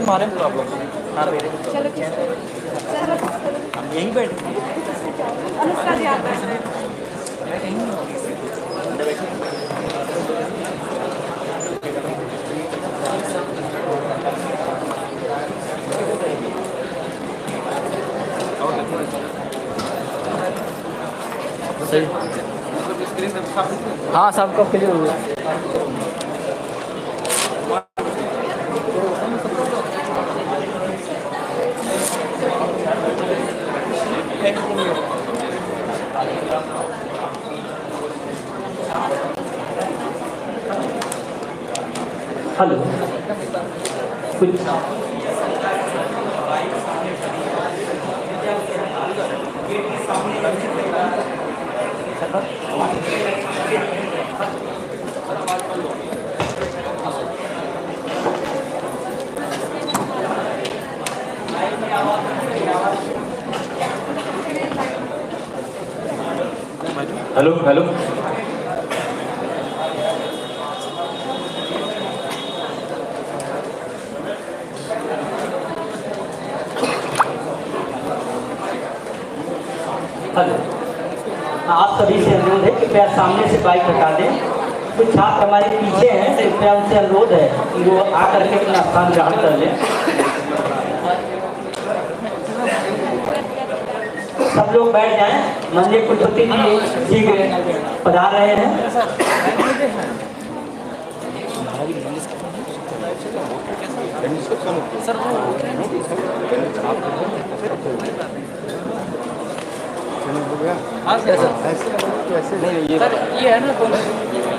तुम्हारे प्रॉब्लम हाँ मेरे चलो हम यहीं बैठ अनुष्का जी आप हाँ सबका क्लियर हो गया। हेलो कुछ हेलो हेलो हेलो आप सभी से अनुरोध है कि कृपया सामने से बाइक हटा दें। कुछ छात्र हमारे पीछे हैं तो कृपया उनसे अनुरोध है कि वो आकर के अपना स्थान ग्रहण कर लें। सब लोग बैठ जाएं। माननीय कुलपति जी शीघ्र पधार रहे हैं। सर हो गया हाँ सर कैसे सर ये है ना तो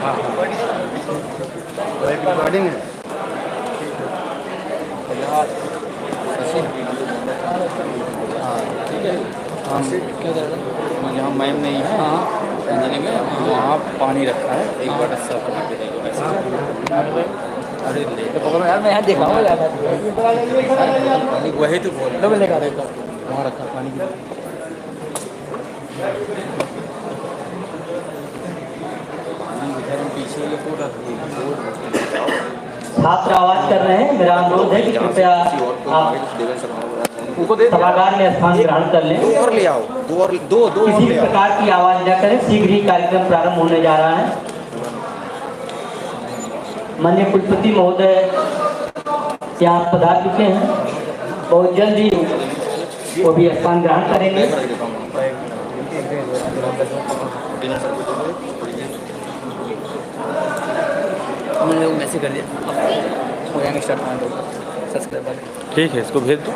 हाँ एक रिकॉर्डिंग है ठीक है हाँ क्या कर रहा यहाँ मैम नहीं है हाँ वहाँ पानी रखा है एक बार सब बना के देगा अरे तो पकड़ो यार मैं यहाँ देखा हूँ वही तो बोल रहा लेगा वहाँ रखा पानी की पीछे छात्र आवाज कर रहे हैं। मेरा अनुरोध है कि कृपया आप सभागार में स्थान ग्रहण कर लें। और ले आओ दो किसी प्रकार की आवाज न करें। शीघ्र ही कार्यक्रम प्रारंभ होने जा रहा है। माननीय कुलपति महोदय यहाँ पधार चुके हैं। बहुत जल्द ही वो भी स्थान ग्रहण करेंगे। मैंने वो मैसेज कर दिया हो जाएंगे स्टार्ट सब्सक्राइबर ठीक है इसको भेज दो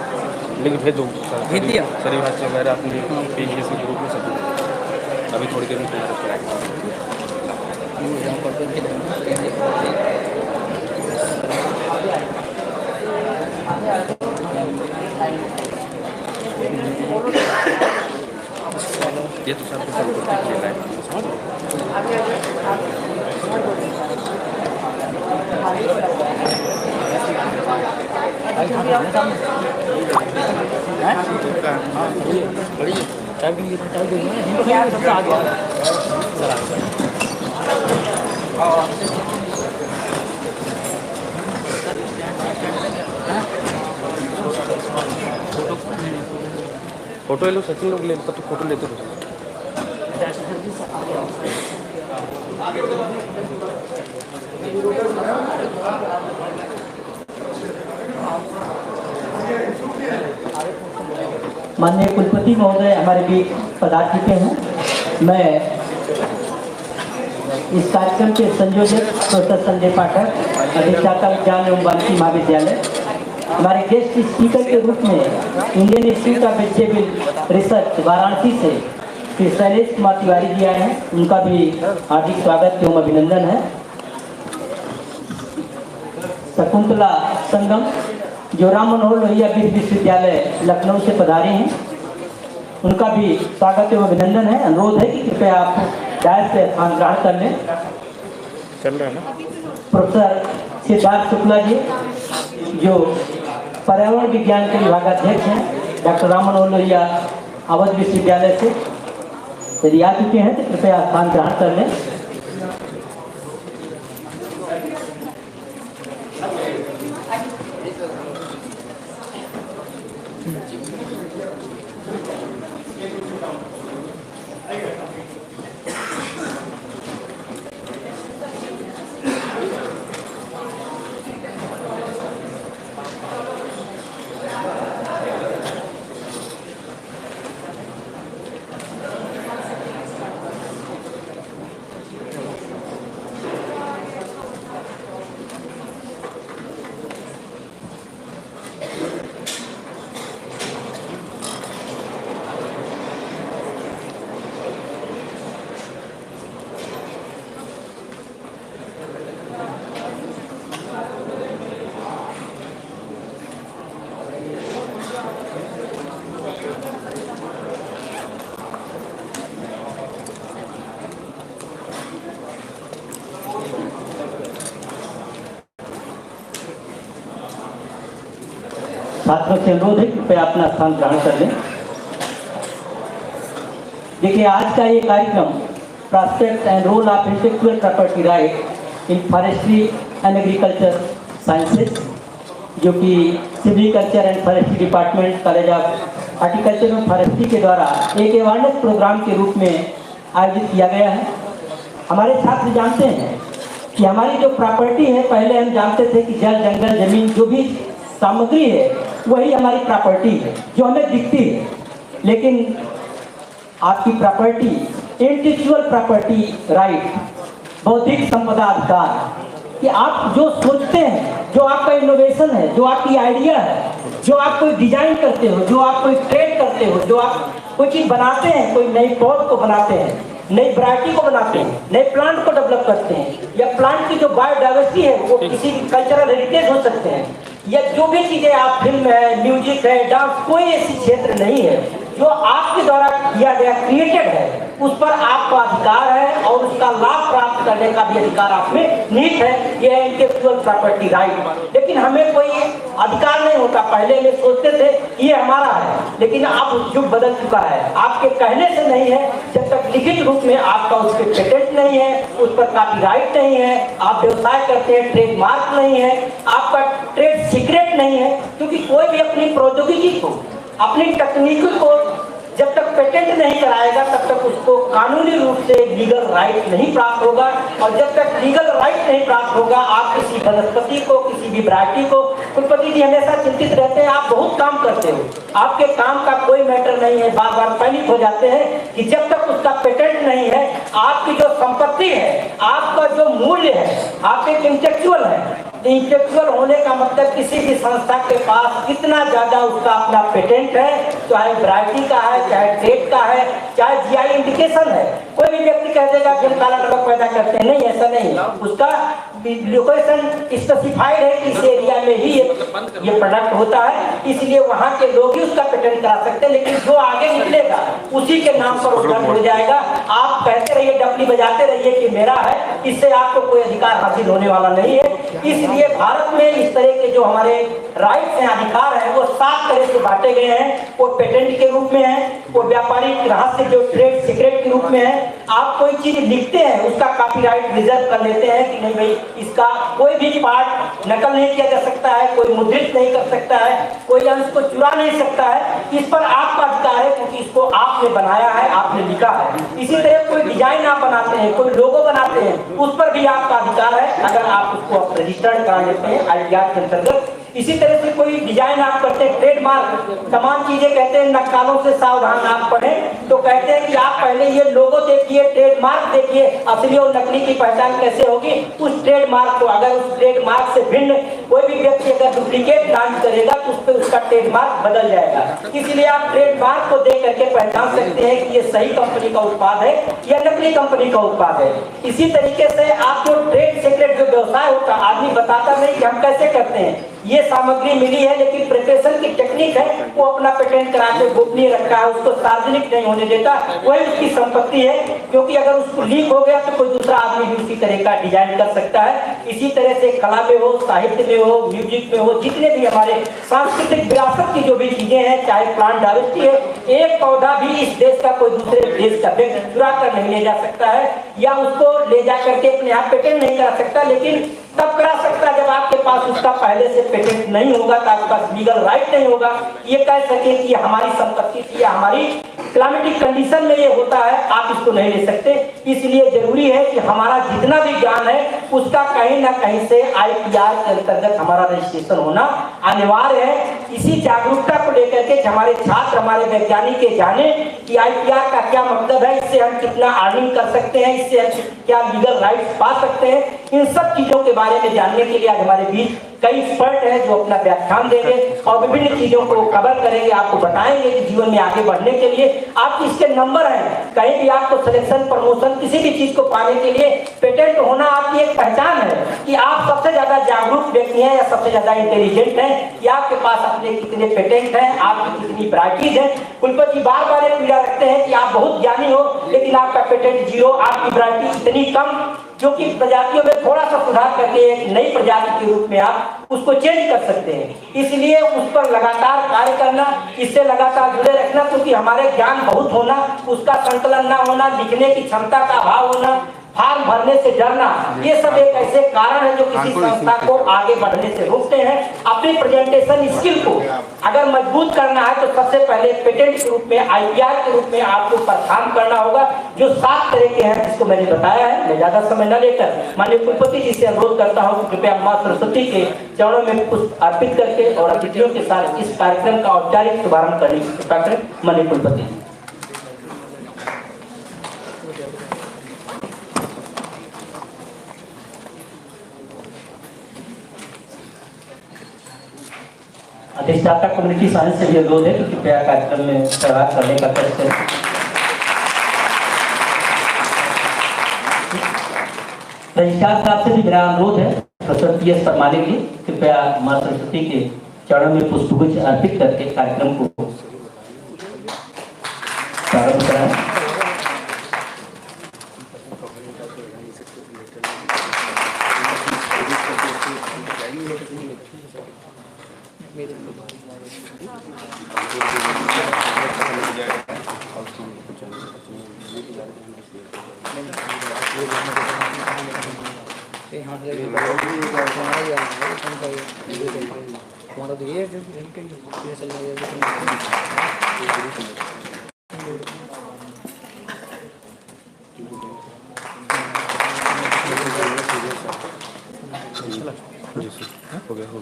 लेकिन भेज दो भेज दिया सर भाषा वगैरह अपने पेज के ग्रुप में सब अभी थोड़ी देर में ये तो सब खेला है बड़ी चाय भी सबसे आगे फोटो ले लो सचिन लोग ले लो तब तो फोटो लेते रहो माननीय कुलपति महोदय हमारे बीच पधार चुके हैं। मैं इस कार्यक्रम के संयोजक प्रोफेसर संजय पाठक, अधिष्ठाता विज्ञान एवं वानिकी महाविद्यालय, हमारे गेस्ट स्पीकर के रूप में Indian institute of vegetable research Varanasi से श्री शैलेश कुमार तिवारी जी आए हैं। उनका भी हार्दिक स्वागत एवं अभिनंदन है। शकुंतला संगम जो राम मनोहर लोहिया विश्वविद्यालय लखनऊ से पधारे हैं, उनका भी स्वागत एवं अभिनंदन है। अनुरोध है कि कृपया आप डायस से स्थान ग्रहण कर लें। चल रहा है ना प्रोफेसर सिद्धार्थ शुक्ला जी जो पर्यावरण विज्ञान के विभागाध्यक्ष हैं, डॉक्टर राम मनोहर लोहिया अवध विश्वविद्यालय से यदि आ चुके हैं तो कृपया स्थान ग्रहण कर लें। छात्रों से अनुरोध है कृपया अपना स्थान ग्रहण कर लें। देखिए, आज का ये कार्यक्रम prospect and role of intellectual property right in forestry and agriculture sciences, जो कि silviculture and forestry department college of horticulture and forestry के द्वारा एक अवेयरनेस प्रोग्राम के रूप में आयोजित किया गया है। हमारे छात्र जानते हैं कि हमारी जो प्रॉपर्टी है, पहले हम जानते थे कि जल, जंगल, जमीन, जो भी सामग्री है वही हमारी प्रॉपर्टी है जो हमें दिखती है। लेकिन आपकी प्रॉपर्टी, इंटेलेक्चुअल प्रॉपर्टी राइट, बौद्धिक संपदा अधिकार, कि आप जो सोचते हैं, जो आपका इनोवेशन है, जो आपकी आइडिया है, जो आप कोई डिजाइन करते हो, जो आप कोई ट्रेड करते हो, जो आप कोई चीज बनाते हैं, कोई नई पौध को बनाते हैं, नई वैरायटी को बनाते हैं, नए प्लांट को डेवलप करते हैं, या प्लांट की जो बायोडाइवर्सिटी है वो किसी कल्चरल हेरिटेज हो सकते हैं, या जो भी चीजें आप, फिल्म है, म्यूजिक है, डांस, कोई ऐसी क्षेत्र नहीं है जो आपके द्वारा किया गया, क्रिएटेड है, उस पर आपका अधिकार है और उसका लाभ प्राप्त करने का भी अधिकार आप में निहित है। यह है इंटेलेक्चुअल प्रॉपर्टी राइट। लेकिन हमें कोई अधिकार नहीं होता। पहले ये सोचते थे ये हमारा है, लेकिन अब युग बदल चुका है। आपके कहने से नहीं है, जब तक लिखित रूप में आपका उस पर पेटेंट नहीं है, उस पर कॉपीराइट नहीं है, आप व्यवसाय करते हैं, ट्रेडमार्क नहीं है, आपका ट्रेड सीक्रेट नहीं है, क्योंकि कोई भी अपनी प्रौद्योगिकी को, अपनी तकनीक को जब तक पेटेंट नहीं कराएगा तब तक उसको कानूनी रूप से लीगल राइट नहीं प्राप्त होगा। और जब तक लीगल राइट नहीं प्राप्त होगा, आप किसी वनस्पति को, किसी भी वैरायटी को, कुलपति जी हमेशा चिंतित रहते हैं, आप बहुत काम करते हो, आपके काम का कोई मैटर नहीं है, बार बार पैनिक हो जाते हैं कि जब तक उसका पेटेंट नहीं है, आपकी जो संपत्ति है, आपका जो मूल्य है, आप एक इंटेलेक्चुअल है। इंटेलेक्चुअल होने का मतलब किसी भी संस्था के पास कितना ज्यादा उसका अपना पेटेंट है, चाहे वैरायटी का है, चाहे ट्रेड का है, चाहे जीआई इंडिकेशन है। कोई भी व्यक्ति कह देगा कि हम काला नमक पैदा करते हैं, नहीं, ऐसा नहीं। उसका लोकेशन स्पेसिफाइड है कि इस एरिया में ही ये प्रोडक्ट होता है, इसलिए वहाँ के लोग ही उसका पेटेंट करा सकते हैं। लेकिन जो आगे निकलेगा उसी के नाम पर उपलब्ध हो जाएगा। आप कहते रहिए, डपली बजाते रहिए कि मेरा है, इससे आपको कोई अधिकार हासिल होने वाला नहीं है। इसलिए भारत में इस तरह के जो हमारे राइट्स हैं, अधिकार हैं, वो 7 तरह से बांटे गए हैं। वो पेटेंट के रूप में है, वो व्यापारिक रहस्य जो ट्रेड सीक्रेट के रूप में है। आप कोई चीज लिखते हैं, उसका कॉपीराइट रिजर्व कर लेते हैं कि नहीं भाई, इसका कोई भी पार्ट नकल नहीं किया जा सकता है, कोई मुद्रित नहीं कर सकता है, कोई अंश को चुरा नहीं सकता है। इस पर आपका अधिकार है क्योंकि इसको आपने बनाया है, आपने लिखा है। इसी तरह कोई डिजाइन आप बनाते हैं, कोई लोगो बनाते हैं, उस पर भी आपका अधिकार है अगर आप उसको रजिस्टर्ड करा लेते हैं आईडीआर के अंतर्गत। इसी तरह से कोई डिजाइन आप करते हैं, ट्रेडमार्क, तमाम चीजें कहते हैं नक्कालों से सावधान आप पढ़ें, तो कहते हैं कि आप पहले ये लोगो देखिए, ट्रेडमार्क देखिए, असली और नकली की पहचान कैसे होगी। उस ट्रेडमार्क को, अगर उस ट्रेडमार्क से भिन्न कोई भी व्यक्ति अगर डुप्लीकेट लॉन्च करेगा तो उस पर उसका ट्रेडमार्क बदल जाएगा। इसलिए आप ट्रेडमार्क को देख करके पहचान सकते हैं कि ये सही कंपनी का उत्पाद है या नकली कंपनी का उत्पाद है। इसी तरीके से आप जो ट्रेड सीक्रेट जो व्यवसाय होता है, आदमी बताता नहीं कि हम कैसे करते हैं, ये सामग्री मिली है लेकिन प्रिपरेशन की टेक्निक है, वो अपना पेटेंट करा के गोपनीय रखा है, उसको सार्वजनिक नहीं होने देता, वही उसकी संपत्ति है। क्योंकि अगर उसको लीक हो गया तो कोई दूसरा आदमी भी उसी तरह का डिजाइन कर सकता है। इसी तरह से कला में हो, साहित्य में हो, म्यूजिक में हो, जितने भी हमारे सांस्कृतिक विरासत की जो भी चीजें हैं, चाहे प्लांट डाइवर्सिटी है, एक पौधा भी इस देश का कोई दूसरे देश का व्यक्ति चुरा कर नहीं ले जा सकता है या उसको ले जा करके अपने आप पेटेंट नहीं करा सकता। लेकिन तब करा सकता है जब आपके पास उसका पहले से पेटेंट नहीं होगा, तो आपके पास लीगल राइट नहीं होगा ये कह सके कि हमारी संपत्ति थी या हमारी क्लाइमेटिक कंडीशन में ये होता है, आप इसको नहीं ले सकते। इसलिए जरूरी है कि हमारा जितना भी ज्ञान है उसका कहीं ना कहीं से IPR के अंतर्गत हमारा रजिस्ट्रेशन होना अनिवार्य है। इसी जागरूकता को लेकर के हमारे छात्र, हमारे वैज्ञानिक ये जाने कि IPR का क्या मतलब है, इससे हम कितना अर्निंग कर सकते हैं, इससे हम क्या लीगल राइट्स पा सकते हैं। इन सब चीजों के बारे में जानने के लिए आज हमारे बीच कई एक्सपर्ट हैं जो अपना व्याख्यान देंगे और विभिन्न चीजों को कवर करेंगे, आपको बताएंगे कि जीवन में आगे बढ़ने के लिए आप इसके नंबर हैं। कहीं भी आपको सिलेक्शन, प्रमोशन, किसी भी चीज को पाने के लिए पेटेंट होना आपकी एक पहचान है कि आप सबसे ज्यादा जागरूक व्यक्ति हैं या सबसे ज्यादा इंटेलिजेंट हैं, कि आपके पास अपने कितने पेटेंट हैं, आपकी कितनी वैरायटीज है। कुलपति जी बार बार पीड़ा रखते हैं कि आप बहुत ज्ञानी हो लेकिन आपका पेटेंट जीरो, आपकी वैरायटी इतनी कम, जो कि प्रजातियों में थोड़ा सा सुधार करके एक नई प्रजाति के रूप में आप उसको चेंज कर सकते हैं। इसलिए उस पर लगातार कार्य करना, इससे लगातार जुड़े रखना, क्योंकि हमारे ज्ञान बहुत होना, उसका संकलन ना होना, लिखने की क्षमता का अभाव होना, फॉर्म भरने से डरना, ये सब एक ऐसे कारण है जो किसी संस्था को आगे बढ़ने से रोकते हैं। अपनी प्रेजेंटेशन स्किल को अगर मजबूत करना है तो सबसे पहले पेटेंट के रूप में, IPR के रूप में आपको परफॉर्म करना होगा, जो 7 तरह के हैं जिसको मैंने बताया है। मैं ज्यादा समय न लेकर माननीय कुलपति जी से अनुरोध करता हूँ कि कृपया मां सरस्वती के चरणों में पुष्प अर्पित करके और अतिथियों के साथ इस कार्यक्रम का औपचारिक शुभारंभ करने की कृपा करें। माननीय कुलपति जी। अधिष्ठाता कम्युनिटी साइंस से भी अनुरोध है कि कृपया कार्यक्रम में सहभाग करने का प्रयास करें। रजिस्ट्रार साहब से भी मेरा अनुरोध है, प्रोफेसर PS परमाने की कृपया मां सरस्वती के चरणों में पुष्पगुच्छ अर्पित करके कार्यक्रम को प्रारंभ कराएं।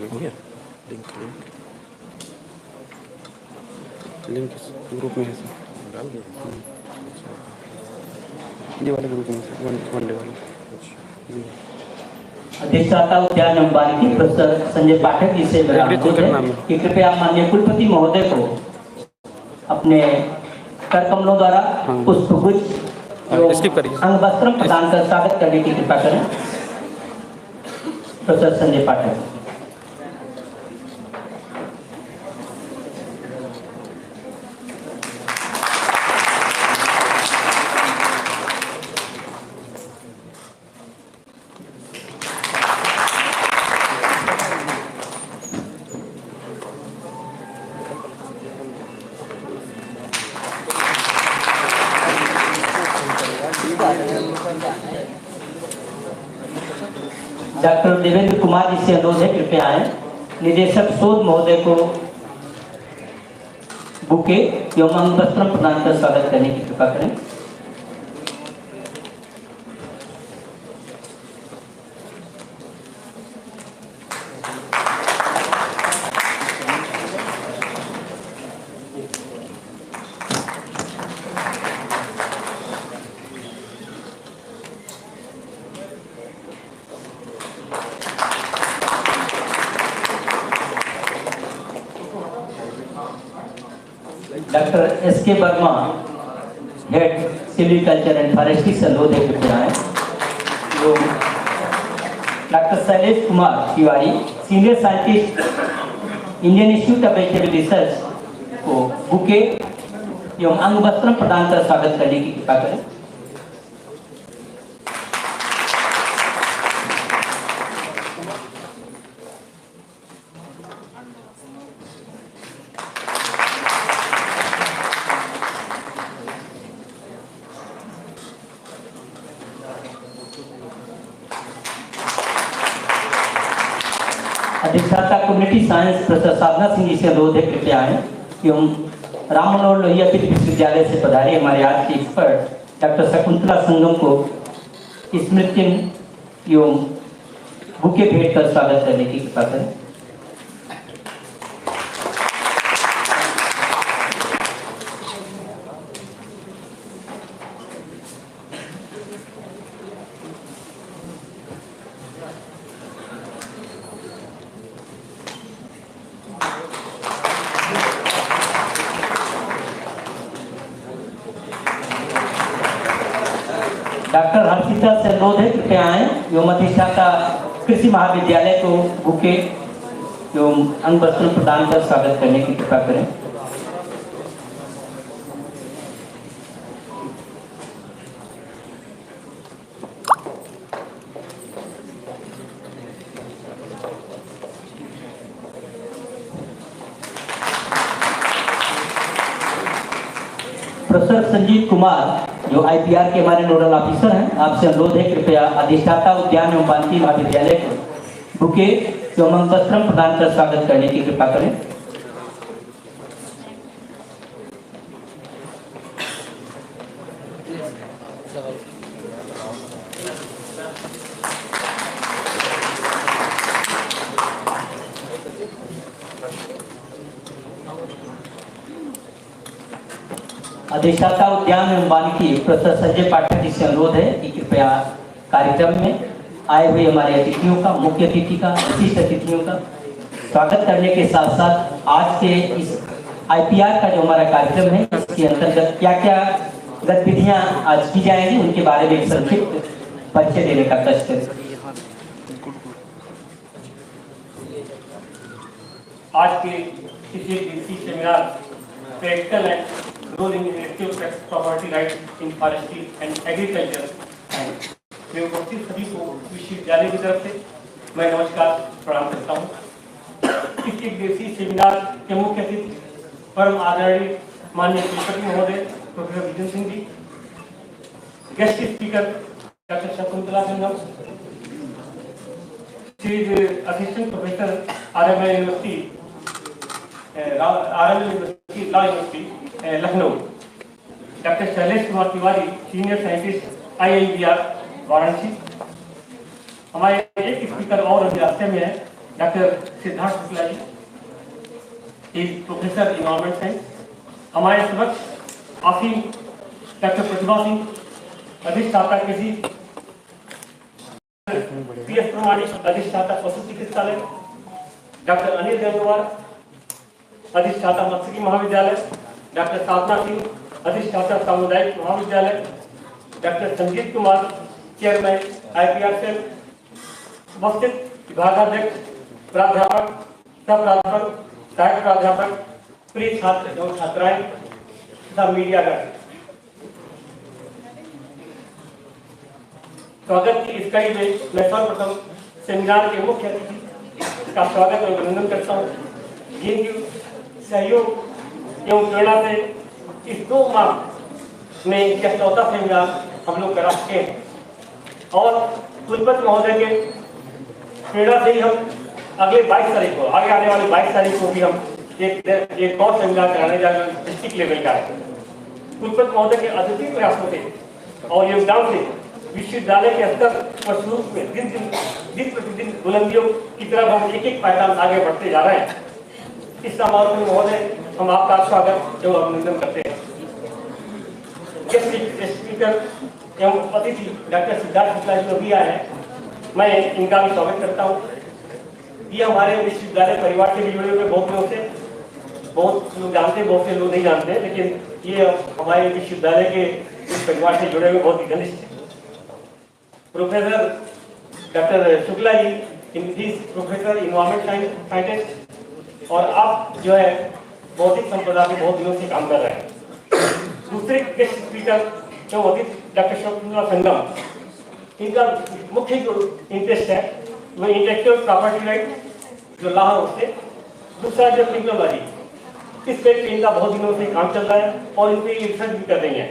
हो गया लिंक ग्रुप में है सर, डाल दिया ये वाले ग्रुप में सर, वन डे वाले। अधिष्ठाता उद्यान एवं वानिकी प्रोफेसर संजय पाठक जी से अनुरोध है कि कृपया माननीय कुलपति महोदय को अपने कर कमलों द्वारा पुष्पगुच्छ अंग वस्त्र प्रदान कर स्वागत करने की कृपा करें। प्रोफेसर संजय पाठक। डॉक्टर देवेंद्र कुमार जी से अनुरोध है कृपया आए। निदेशक शोध महोदय को बुके एवं अंग वस्त्र प्रदान कर स्वागत करने की कृपा करें। Doctor SK Verma head silviculture and forestry से अनुरोध है कृपया आए। Doctor Shailesh Kumar Tiwari senior scientist Indian institute of vegetable research को बुके एवं अंग वस्त्र प्रदान कर स्वागत करने की कृपा करें। कम्युनिटी साइंस प्रोफेसर साधना सिंह जी से अनुरोध है कृपया आए एवं राम मनोहर लोहिया विश्वविद्यालय से पधारे हमारे आज के एक्सपर्ट डॉक्टर शकुंतला संगम को स्मृति एवं बुके भेंट कर स्वागत करने की कृपा करें। डॉक्टर हर्षिता से अनुरोध है कृपया आए एवं अधिष्ठाता कृषि महाविद्यालय को बुके एवं अंग वस्त्र प्रदान कर स्वागत करने की कृपा करें। प्रोफेसर संजीव कुमार जो आईपीआर के हमारे नोडल ऑफिसर हैं, आपसे अनुरोध है कृपया अधिष्ठाता उद्यान एवं वानिकी महाविद्यालय को बुके एवं वस्त्र प्रदान कर स्वागत करने की कृपा करें। अधिष्ठाता उद्यान एवं वानिकी प्रोफेसर संजय पाठक जी से अनुरोध है कि कृपया कार्यक्रम में आए हुए हमारे अतिथियों का, मुख्य अतिथि का, विशिष्ट अतिथियों का स्वागत करने के साथ साथ आज के इस आईपीआर का जो हमारा कार्यक्रम है इसके अंतर्गत क्या क्या गतिविधियां आज की जाएंगी उनके बारे में एक संक्षिप्त परिचय देने का कष्ट करें। आज के किसी seminar practical and role in intellectual property right in forestry and agriculture में उपस्थित सभी को विश्वविद्यालय की तरफ से मैं नमस्कार प्रणाम करता हूँ। इस एक दिवसीय सेमिनार के मुख्य अतिथि परम आदरणीय माननीय कुलपति महोदय professor Vijay Singh ji, guest speaker doctor Shakuntala Sangam, assistant professor RML university law university Lucknow, doctor Shailesh Kumar Tiwari senior scientist IIBR Varanasi. हमारे एक स्पीकर और रास्ते में है doctor Siddharth Shukla ji, professor environment science. हमारे समक्ष आफी डॉक्टर प्रतिभा सिंह, अधिष्ठाता कृषि PS प्रमाणित अधिष्ठाता पशु चिकित्सालय, डॉक्टर अनिल गंगवार अधिष्ठाता मत्स्यिकी महाविद्यालय, डॉक्टर साधना सिंह अधिष्ठाता सामुदायिक महाविद्यालय, doctor Sanjeev Kumar chairman IPR cell, उपस्थित विभागाध्यक्ष, प्राध्यापक, सह प्राध्यापक, सहायक प्राध्यापक, प्रिय छात्र एवं छात्राएं तथा मीडियागण, स्वागत की इस कड़ी में मैं सर्वप्रथम सेमिनार के मुख्य अतिथि का स्वागत और अभिनंदन करता हूँ, जिनकी सहयोग एवं प्रेरणा से इस 2 माह में यह 4था सेमिनार हम लोग करा सके और कुलपति महोदय के प्रेरणा से ही हम अगले 22 तारीख को, आगे आने वाले 22 तारीख को भी हम एक और सेमिनार कराने जा रहे हैं डिस्ट्रिक्ट लेवल का। कुलपति महोदय के अद्वितीय प्रयासों से और योगदान से विश्वविद्यालय के स्तर पर शुरू में दिन प्रतिदिन बुलंदियों की तरफ हम एक पायदान आगे बढ़ते जा रहे हैं। इस समारोह में महोदय हम आपका स्वागत एवं अभिनंदन करते हैं। स्पीकर एवं अतिथि डॉक्टर सिद्धार्थ शुक्ला जी भी आए हैं, मैं इनका भी स्वागत करता हूँ। ये हमारे विश्वविद्यालय परिवार से भी जुड़े हुए बहुत लोग से, बहुत लोग जानते हैं, बहुत से लोग नहीं जानते, लेकिन ये हमारे विश्वविद्यालय के इस परिवार से जुड़े हुए बहुत ही घनिष्ठ professor doctor Shukla ji, professor environment scientist, और आप जो है बौद्धिक संपदा के बहुत दिनों से काम कर रहे हैं। दूसरे गेस्ट स्पीकर जो डॉक्टर शकुंतला संगम, इनका मुख्य जो इंटरेस्ट है वो इंटेलेक्चुअल प्रॉपर्टी राइट जो लॉ है उससे, दूसरा जो टेक्नोलॉजी, इस पे इनका बहुत दिनों से काम चल रहा है और इन पे रिसर्च भी कर रही हैं।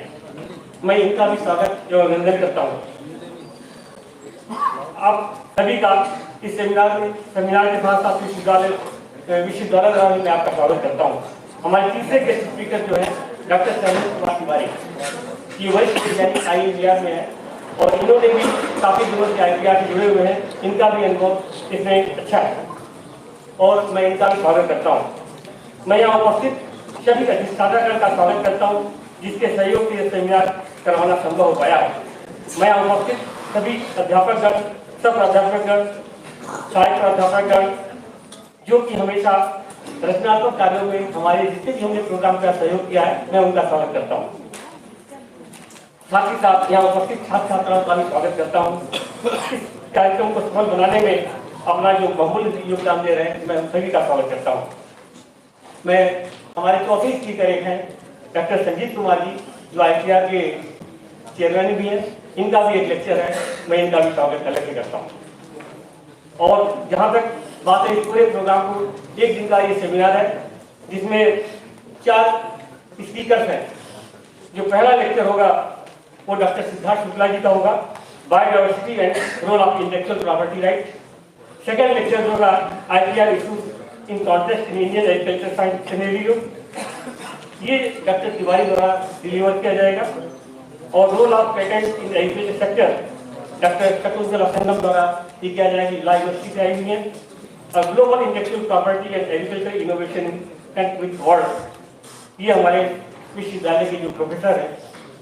मैं इनका भी स्वागत एवं अभिनंदन करता हूँ। आप सभी का इस सेमिनार के साथ साथ विश्वविद्यालय विश्वविद्यालय द्वारा मैं आपका स्वागत करता हूँ। हमारे तीसरे गेस्ट स्पीकर जो है डॉक्टर सैमुअल कुमार तिवारी, ये वरिष्ठ वैज्ञानिक IITR में है और इन्होंने भी काफ़ी दिनों से IITR से जुड़े हुए हैं। इनका भी अनुभव इसमें अच्छा है और मैं इनका भी स्वागत करता हूँ। मैं यहाँ उपस्थित सभी अधिष्ठातागण का स्वागत करता हूँ जिसके सहयोग से सेमिनार करवाना संभव हो पाया है। मैं यहाँ उपस्थित सभी अध्यापकगण, सब प्राध्यापकगण, सहायक प्राध्यापकगण जो कि हमेशा रचनात्मक कार्यों में हमारे जितने भी हमने प्रोग्राम का सहयोग किया है, मैं उनका स्वागत करता हूँ। साथ ही साथ यहाँ उपस्थित छात्र छात्राओं का भी स्वागत करता हूँ। इस कार्यक्रम को सफल बनाने में अपना जो बहुमूल्य योगदान दे रहे हैं, मैं सभी का स्वागत करता हूँ। मैं हमारे चौथे स्पीकर एक हैं डॉक्टर संजीत कुमार जी, जो IITR के चेयरमैन भी हैं। इनका भी एक लेक्चर है, मैं इनका भी स्वागत अलग करता हूँ। और जहाँ तक बात है, इस पूरे प्रोग्राम को एक दिन का ये सेमिनार है जिसमें 4 स्पीकर हैं। जो पहला लेक्चर होगा वो डॉक्टर सिद्धार्थ शुक्ला जी का होगा, biodiversity and role of intellectual property right. Second lecture होगा IITR issues in context in Indian agriculture science scenario, ये डॉक्टर तिवारी द्वारा डिलीवर किया जाएगा। और role of patent in agriculture sector doctor Shakuntala Sangam द्वारा ये किया जाएगा, ला यूनिवर्सिटी से आई हुई है। Global intellectual property and agriculture innovation with world, ये हमारे विश्वविद्यालय के जो प्रोफेसर हैं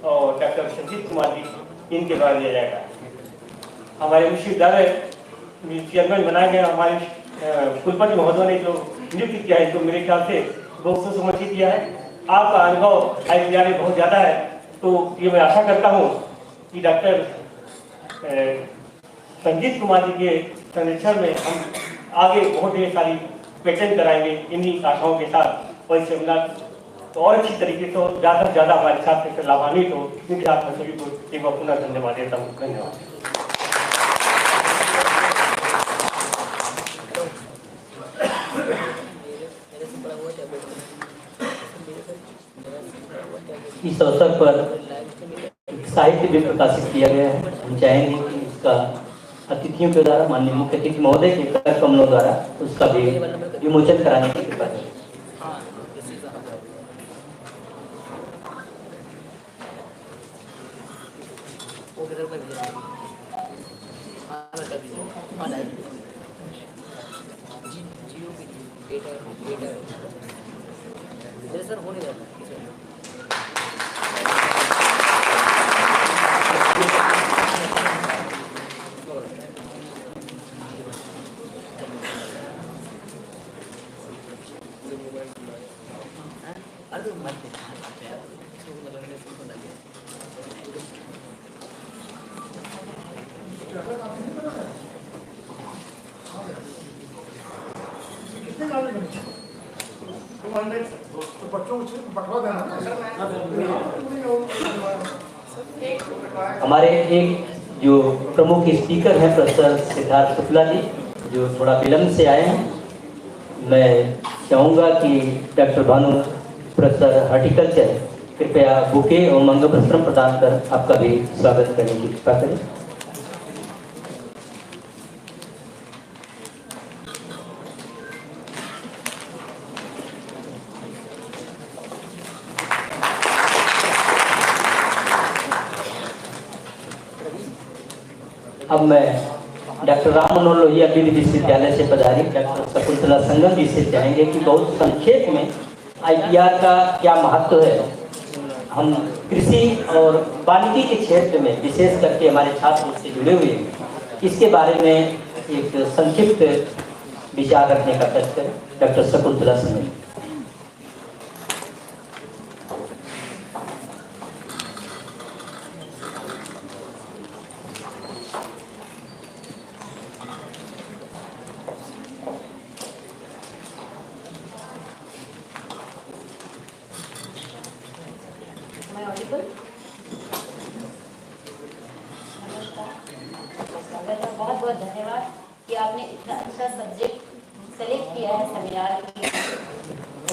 और डॉक्टर संजीत कुमार जी, इनके द्वारा दिया जाएगा। हमारे विश्वविद्यालय चेयरमैन बनाए गए हमारे कुलपति महोदय ने जो नियुक्त किया है, तो मेरे ख्याल से बहुत सोच समझ के किया है। आपका अनुभव IITR में बहुत ज़्यादा है, तो ये मैं आशा करता हूँ कि डॉक्टर संजीत कुमार जी के संरक्षण में हम आगे बहुत ढेर सारी पेटेंट कराएंगे इन्हीं आशाओं के साथ। और इस सेमिनार तो और अच्छी तरीके से ज़्यादा से ज़्यादा हमारे छात्र से लाभान्वित हो, इनके साथ मैं सभी को एक बार पुनः धन्यवाद देता हूँ। धन्यवाद। इस अवसर पर साहित्य भी प्रकाशित किया गया है। हम चाहेंगे कि इसका अतिथियों के द्वारा, माननीय मुख्य अतिथि महोदय के कर कमलों द्वारा उसका भी विमोचन कराने की कृपा करें। सर होने जाता हमारे एक जो प्रमुख स्पीकर हैं प्रोफेसर सिद्धार्थ शुक्ला जी, जो थोड़ा विलम्ब से आए हैं। मैं चाहूँगा कि डॉक्टर भानु, प्रोफेसर हॉर्टिकल्चर, कृपया बुके और मंगलपत्र प्रदान कर आपका भी स्वागत करने की कृपा करें। अब मैं डॉक्टर राम मनोहर लोहिया विश्वविद्यालय से पधारी डॉक्टर शकुंतला संगम जी से चाहेंगे कि बहुत संक्षेप में IITR का क्या महत्व है, हम कृषि और वानिकी के क्षेत्र में विशेष करके हमारे छात्र उससे जुड़े हुए हैं, इसके बारे में एक संक्षिप्त विचार रखने का प्रयास करें। डॉक्टर शकुंतला संगम। बहुत बहुत धन्यवाद कि आपने इतना अच्छा सब्जेक्ट सेलेक्ट किया है सेमिनार की।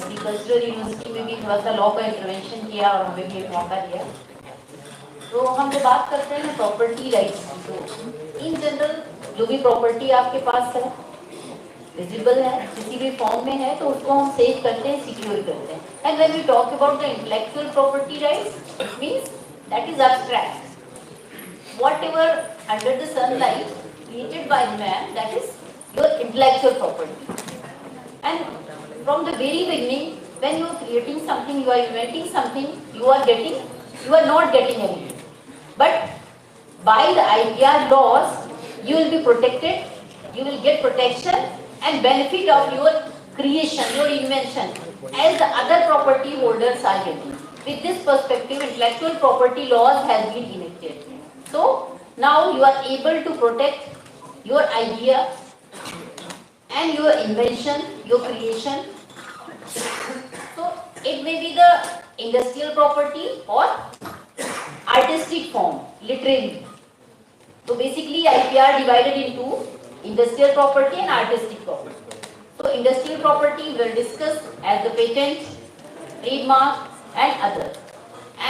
एग्रीकल्चरल यूनिवर्सिटी में भी थोड़ा सा लॉ का इंटरवेंशन किया और हमें भी एक मौका दिया। तो हम जब बात करते हैं प्रॉपर्टी राइट्स की, तो इन जनरल जो भी प्रॉपर्टी आपके पास है विजिबल है, किसी भी फॉर्म में है, तो उसको हम सेव करते हैं, सिक्योर करते हैं. And when we talk about the intellectual property rights, it means that is abstract. Whatever under the sunlight created by man, that is your intellectual property. And from the very beginning, when you are creating something, you are inventing something, you are not getting anything. But by the IPR laws, you will be protected, you will get protection and benefit of your creation, your invention, as the other property holders are getting. With this perspective, intellectual property laws has been enacted. So now you are able to protect your idea and your invention, your creation. So it may be the industrial property or artistic form, literally. So basically IPR divided into industrial property and artistic property. So industrial property will discuss as the patent, trademark and others.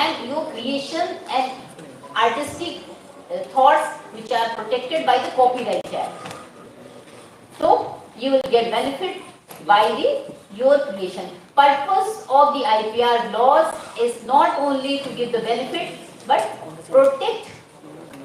And your creation and artistic thoughts which are protected by the Copyright Act. So you will get benefit by your creation. Purpose of the IPR laws is not only to give the benefit, but protect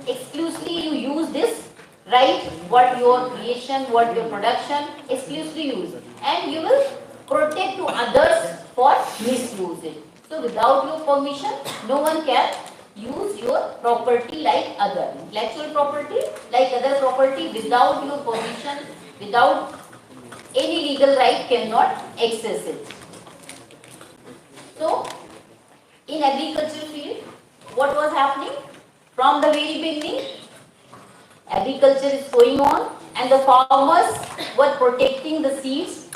exclusively. You use this right, what your creation, what your production exclusively use, and you will protect to others for misuse it. So without your permission, no one can use your property like other intellectual property, like other property, without your permission, without any legal right, cannot access it. So in agricultural field, what was happening from the very beginning? Agriculture is going on and the farmers were protecting the seeds,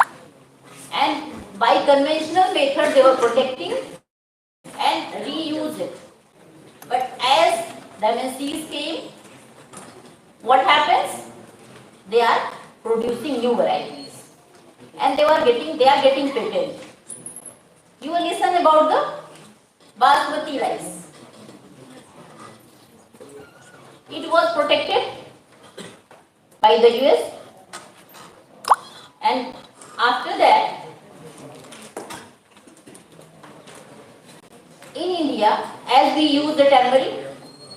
and by conventional method they were protecting and reuse it. But as the MNCs came, what happens? They are producing new varieties and they are getting patent. You will listen about the basmati rice. It was protected by the US, and after that in India, as we use the turmeric,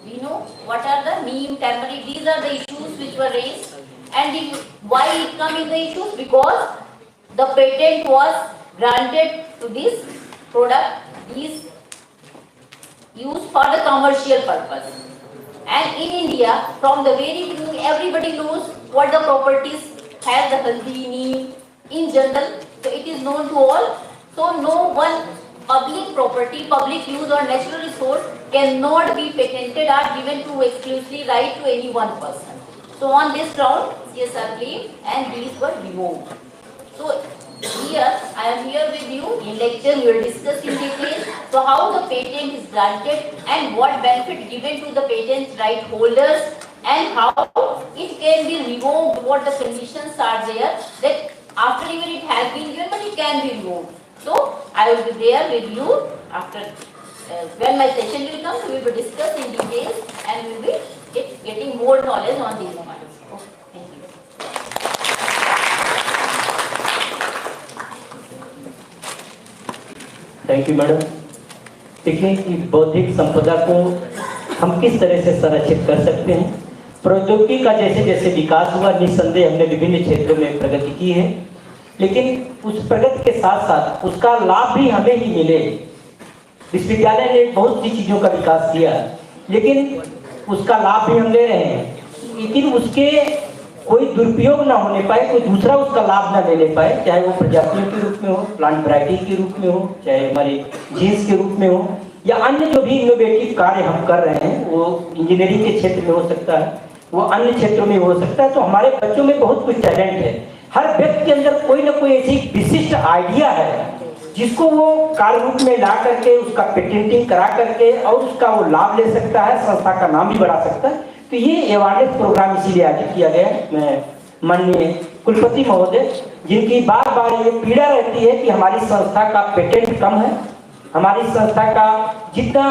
we know what are the neem, turmeric, these are the issues which were raised. And why it come in the issues? Because the patent was granted to this product is used for the commercial purpose. And in India, from the very beginning, everybody knows what the properties have, the haldi, neem, in general. So it is known to all. So no one public property, public use or natural resource cannot be patented or given to exclusively right to any one person. So on this ground, CSR claimed and these were removed. So here, I am here with you in lecture, we will discuss in detail. So how the patent is granted and what benefit given to the patent right holders and how it can be revoked, what the conditions are there, that after even it has been given but it can be revoked. So I will be there with you after when my session will come, we will discuss in detail and we will be getting more knowledge on these matters. Okay, thank you. Thank you madam. देखिए कि बौद्धिक संपदा को हम किस तरह से संरक्षित कर सकते हैं. प्रौद्योगिकी का जैसे जैसे विकास हुआ, निस्संदेह हमने विभिन्न क्षेत्रों में प्रगति की है, लेकिन उस प्रगति के साथ साथ उसका लाभ भी हमें ही मिले. विश्वविद्यालय ने बहुत सी चीज़ों का विकास किया, लेकिन उसका लाभ भी हम ले रहे हैं, लेकिन उसके कोई दुरुपयोग ना होने पाए, कोई दूसरा उसका लाभ ना ले पाए, चाहे वो प्रजातियों के रूप में हो, प्लांट वैरायटी के रूप में हो, चाहे हमारे जीन्स के रूप में हो, या अन्य जो भी इनोवेटिव कार्य हम कर रहे हैं, वो इंजीनियरिंग के क्षेत्र में हो सकता है, वो अन्य क्षेत्रों में हो सकता है. तो हमारे बच्चों में बहुत कुछ टैलेंट है. हर व्यक्ति के अंदर कोई ना कोई ऐसी विशिष्ट आइडिया है जिसको वो कार्य रूप में ला करके उसका पेटेंटिंग करा करके और उसका वो लाभ ले सकता है, संस्था का नाम भी बढ़ा सकता है. तो ये अवेयरनेस प्रोग्राम इसीलिए आयोजित किया गया है. माननीय कुलपति महोदय, जिनकी बार बार ये पीड़ा रहती है कि हमारी संस्था का पेटेंट कम है, हमारी संस्था का जितना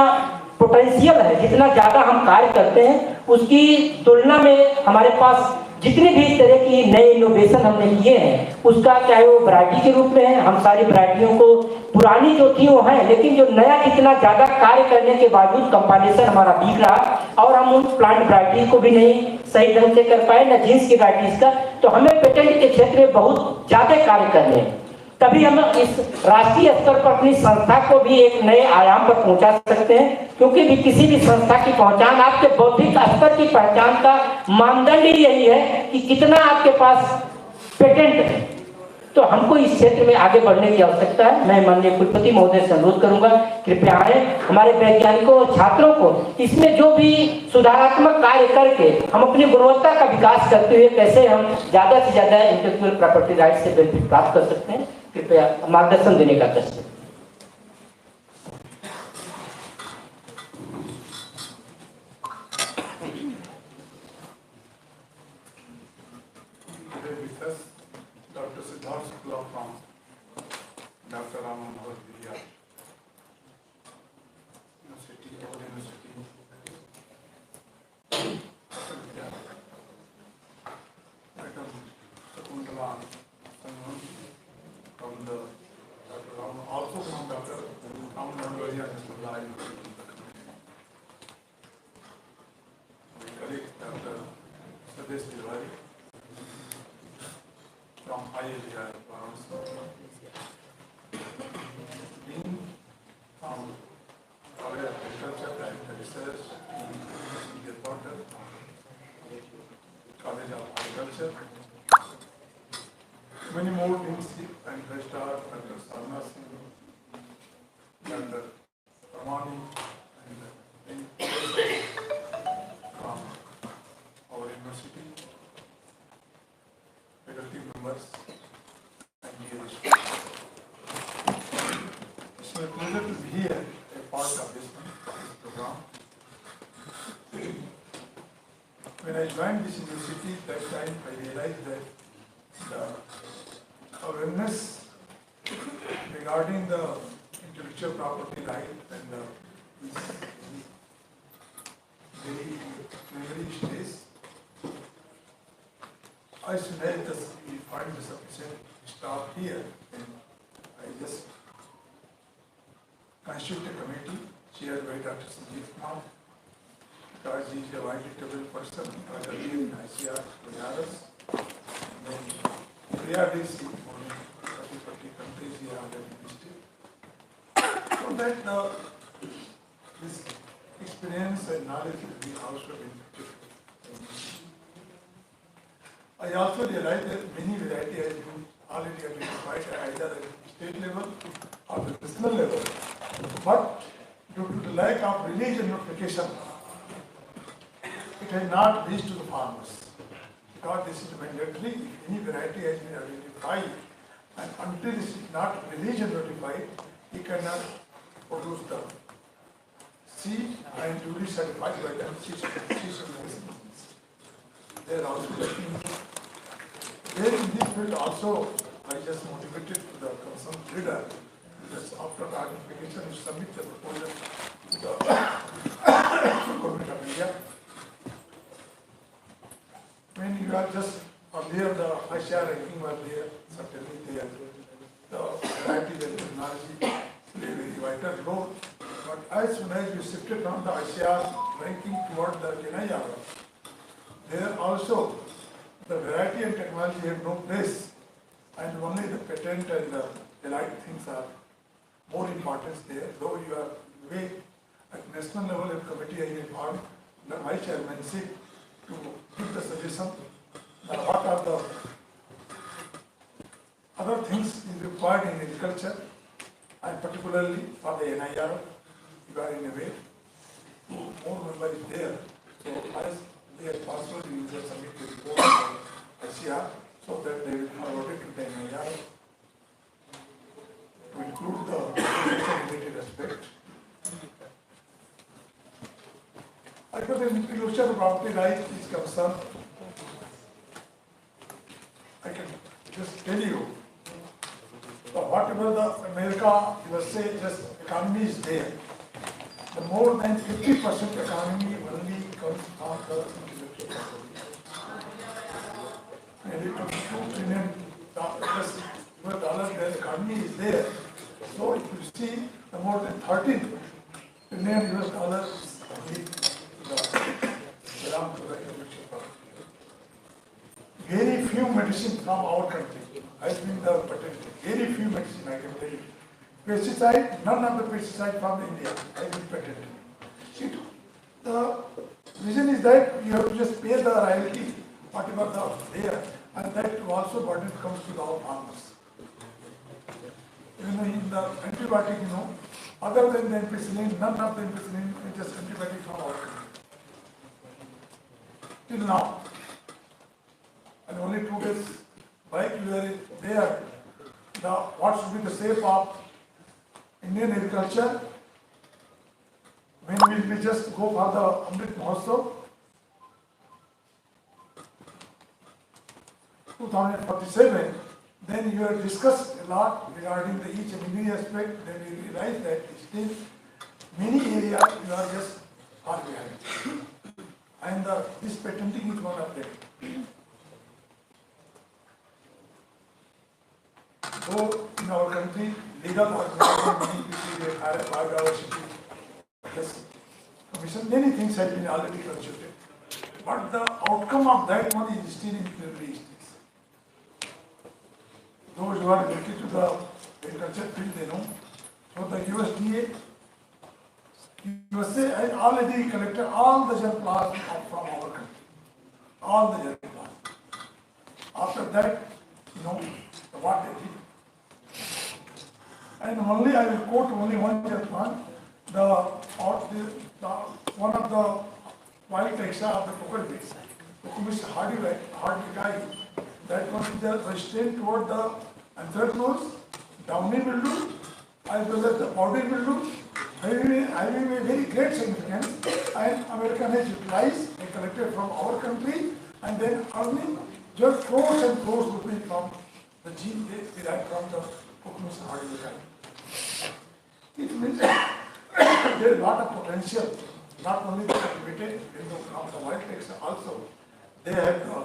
पोटेंशियल है, जितना ज़्यादा हम कार्य करते हैं, उसकी तुलना में हमारे पास जितने भी इस तरह की नए इनोवेशन हमने किए हैं, उसका चाहे वो वैरायटी के रूप में है, हम सारी वैरायटियों को पुरानी जो थी वो है, लेकिन जो नया कितना ज्यादा कार्य करने के बावजूद कंपाइलेशन हमारा बिक रहा और हम उन प्लांट वैरायटी को भी नहीं सही ढंग से कर पाए, न जीन्स की वैरायटीज का। तो हमें पेटेंट के क्षेत्र में बहुत ज्यादा कार्य करने हैं, तभी हम इस राष्ट्रीय स्तर पर अपनी संस्था को भी एक नए आयाम पर पहुंचा सकते हैं, क्योंकि भी किसी भी संस्था की पहचान आपके बौद्धिक स्तर की पहचान का मानदंड ही यही है कि कितना आपके पास पेटेंट है। तो हमको इस क्षेत्र में आगे बढ़ने की आवश्यकता है। मैं माननीय कुलपति महोदय से अनुरोध करूंगा, कृपया आए, हमारे वैज्ञानिकों और छात्रों को इसमें जो भी सुधारात्मक कार्य करके हम अपनी गुणवत्ता का विकास करते हुए कैसे हम ज्यादा से ज्यादा इंटेलेक्चुअल प्रॉपर्टी राइट से बेनिफिट प्राप्त कर सकते हैं, कृपया मार्गदर्शन देने का कष्ट। Dr. Siddharth Shukla from Dr. Raman Bharat University, Dr. Sakuntala from the Dr. Raman, also from Dr. Raman Bharat University. My colleague Dr. Sadesh Tiwari from IITI Varanasi, Dean from College of Agriculture and Research, Senior Porter, College of Agriculture, many more deans and registrar, Dr. Sarna Singh, Dr. Ramani, and many professors from our university, faculty members, and dear students. It's my pleasure to be here, a part of this program. When I joined this university, that time I realized that the awareness regarding the intellectual property right and the very memory stays, I suggest that we find the sufficient staff here, and I just constitute a committee chaired by Dr. Sanjeev Kumar, because he is a widely traveled person, earlier in ICR, Banaras, and then PRDC, only 30 countries he has already visited. So that this experience and knowledge will be also beneficial. I also realized that many variety has been already identified either at state level or the national level, but due to the lack of religion notification, it has not reached to the farmers. Because this is mandatory, if any variety has been identified, and until this is not religion notified, he cannot produce the seed and duly certified by the seed certification. They are also looking. There in this field also, I just motivated to the concerned leader, because after the identification, you submit the proposal to the Government of India. When you are just earlier, the ICR ranking was there, certainly there. The variety and technology play very vital role. But as soon as you shifted from the ICR ranking toward the NIR, there also the variety and technology have no place, and only the patent and the allied things are more important there. Though you are way at national level, a committee has been formed under my chairmanship to give the suggestion that what are the other things is required in agriculture, and particularly for the NIR, you are in a way, more member is there. So as they are possible, you will submit the report to ICR so that they will forward it to the NIR to include the related aspect. As far as the intellectual property right is concerned, I can just tell you that whatever the America, USA, just economy is there, the more than 50% economy only comes from the intellectual property. nearly $22 trillion US dollar, their economy is there. So if you see the more than $13 trillion US dollars belong to the intellectual property. Very few medicine from our country has been the patented. Very few medicine I can tell you. Pesticide, none of the pesticide from India has been patented. The reason is that you have to just pay the royalty, whatever the there, and that also burden comes to our farmers. Even in the antibiotic, other than the ampicillin, none of the ampicillin is just antibiotic from our country. Till now. And only 2 days back we were there, what should be the shape of Indian agriculture when we just go for the Amrit Mahotsav 2047, then you have discussed a lot regarding the each and every aspect, then we realize that still many areas you are just far behind. And this patenting is one of them. Though in our country, legal organization, many people, they have biodiversity, yes, commission, many things have been already consulted. But the outcome of that one is still in preliminary stage. Those who are related to the agriculture field, they know. So the USDA, USA has already collected all the germ plasm from our country. All the germ plasm. After that, what they did. And only I will quote only one germ plant. One of the wild taxa of the Cucumis hardy, that one is the resistant toward the anthracnose, downy mildew, as well as the powdery mildew, having a very great significance, and American has utilized and collected from our country, and then only just crores and crores would be from the gene they derived from the Cucumis hardy. It means there is a lot of potential, not only the cultivated from the wild taxa, also they have the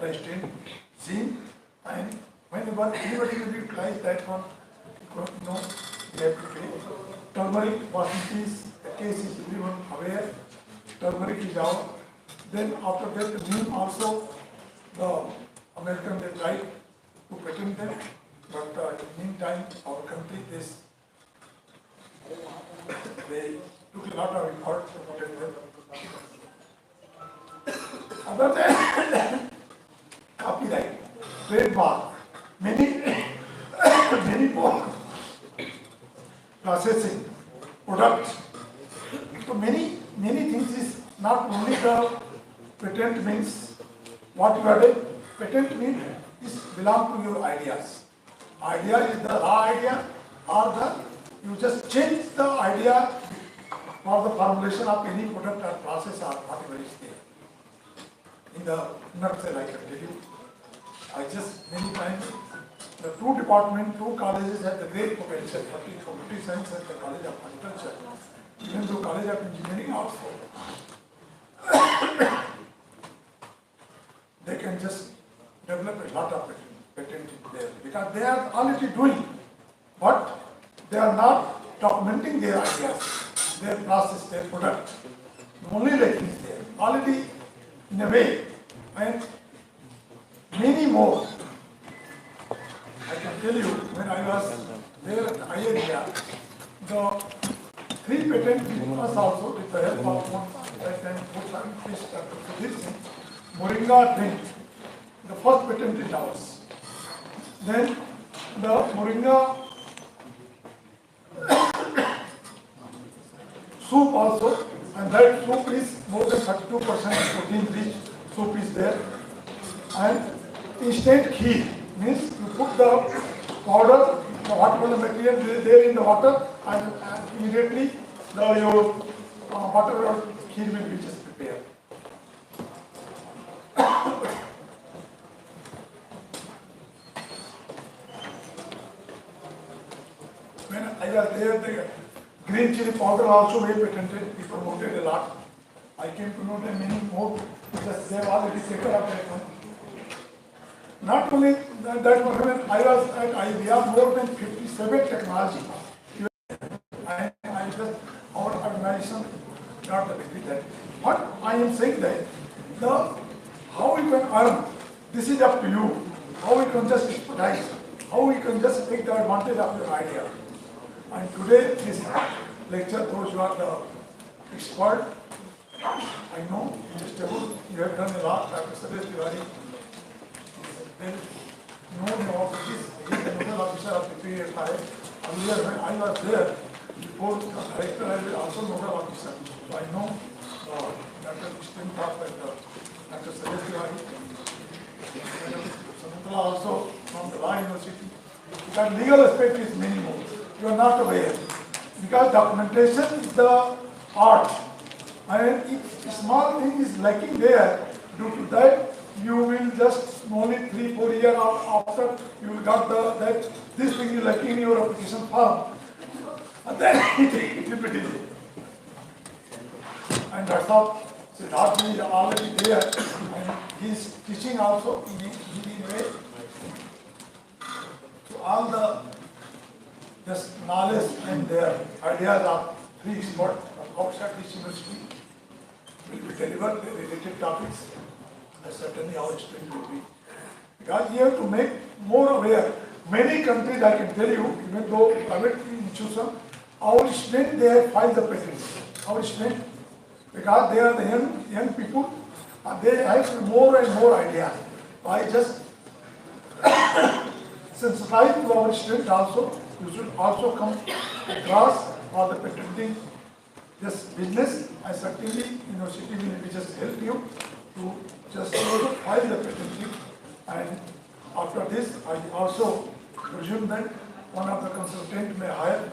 resistant gene, and whenever anybody will utilize that one, they have to pay. Turmeric, Washington's, the case is everyone aware, turmeric is out. Then after that, the neem also, the American they tried to patent them, but in the meantime, our country they took a lot of effort to protect them. Other than copyright, trademark, many more processing, product. So many things is not only the patent means what you have done. Patent means is belong to your ideas. Idea is the raw idea, or you just change the idea for the formulation of any product or process or whatever is there. In the nutshell, I can tell you. I just many times the two colleges have the great potential, computer science and the College of Agriculture, even though College of Engineering also. They can just develop a lot of patent there because they are already doing, but they are not documenting their ideas, their process, their product. Only like is there, already in a way, and many more. I can tell you, when I was there at the IAEA, the 3 patents was also with the help of one that time Dr. Moringa drink. The first patent is ours. Then the Moringa soup also, and that soup is more than 32% protein rich soup is there. And instant kheer means you put the powder, whatever material there in the water, and immediately your whatever kheer will be just prepared. When I was there, the green chili powder also we patented, we promoted a lot. I came to know that many more because they have already taken up that one. Not only that, when I was at IBM, more than 57 technology. I just, our organization got the benefit that. What I am saying that, how we can earn, this is up to you. How we can just expertise, how we can just take the advantage of your idea. And today, this lecture, those who are the expert, I know, Mr. Wood, you have done a lot, Dr. Suresh Tiwari, then know about this, he is the nodal officer of the PFI. Earlier, when I was there, before the director, I was also nodal officer. So I know Dr. Christian Thapp and Dr. Suresh Tiwari. Samantala also from the Law University. Because legal aspect is minimal. You are not aware. Because documentation is the art. And if a small thing is lacking there, due to that, you will just only 3-4 years after you will got that this thing is lacking in your application form. And then it will be delayed. And that's how Siddharth is already there. And he is teaching also in a way. So all the this knowledge and their ideas of 3 experts from outside this university will be delivered the related topics. And certainly our students will be. Because you have to make more aware. Many countries, I can tell you, even though private institution, our students, they have filed the patents. Our students, because they are the young people, and they have more and more ideas. I just sensitize to our students also. You should also come across for the patenting this business. I certainly, university will just help you to just file the patenting. And after this, I also presume that one of the consultants may hire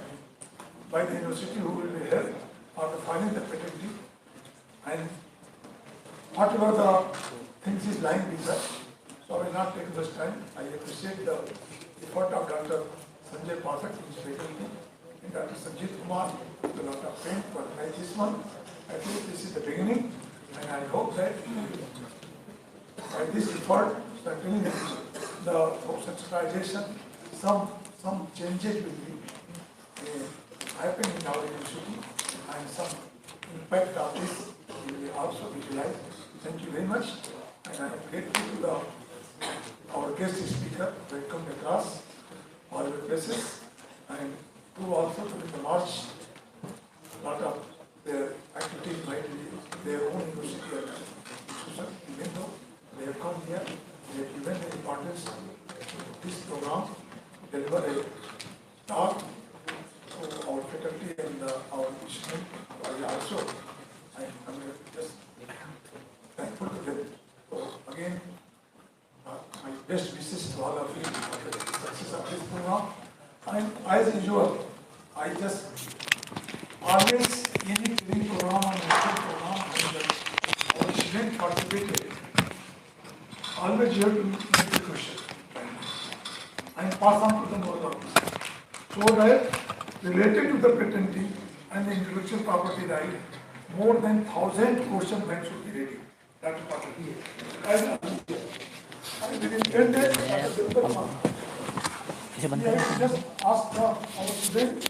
by the university who will be here after filing the patenting. And whatever the things is lying beside, so I will not take this time. I appreciate the effort of Dr. Sanjay Pathak, his faculty, and Dr. Sanjeev Kumar, the lot of pain for this one. I think this is the beginning, and I hope that by this effort, certainly the sensitization, some changes will be happening in our university, and some impact of this will be also visualized. Thank you very much, and I am grateful to our guest speaker, welcome across all the places, and who also during the March, lot of their activities might be their own university institution, even though they have come here, they have given the importance to this program, deliver a talk to our faculty and our students. Also, I am just thankful to them. So again, my best wishes to all of you for the success of this program. And as usual, I just always any training program and lecture program when our student participated, always you have to make the question and pass on to the nodal officer. So that related to the patenting and the intellectual property right, more than 1,000 question banks should be ready. That's what it is. And within 10 days, after the month, we have to just ask our students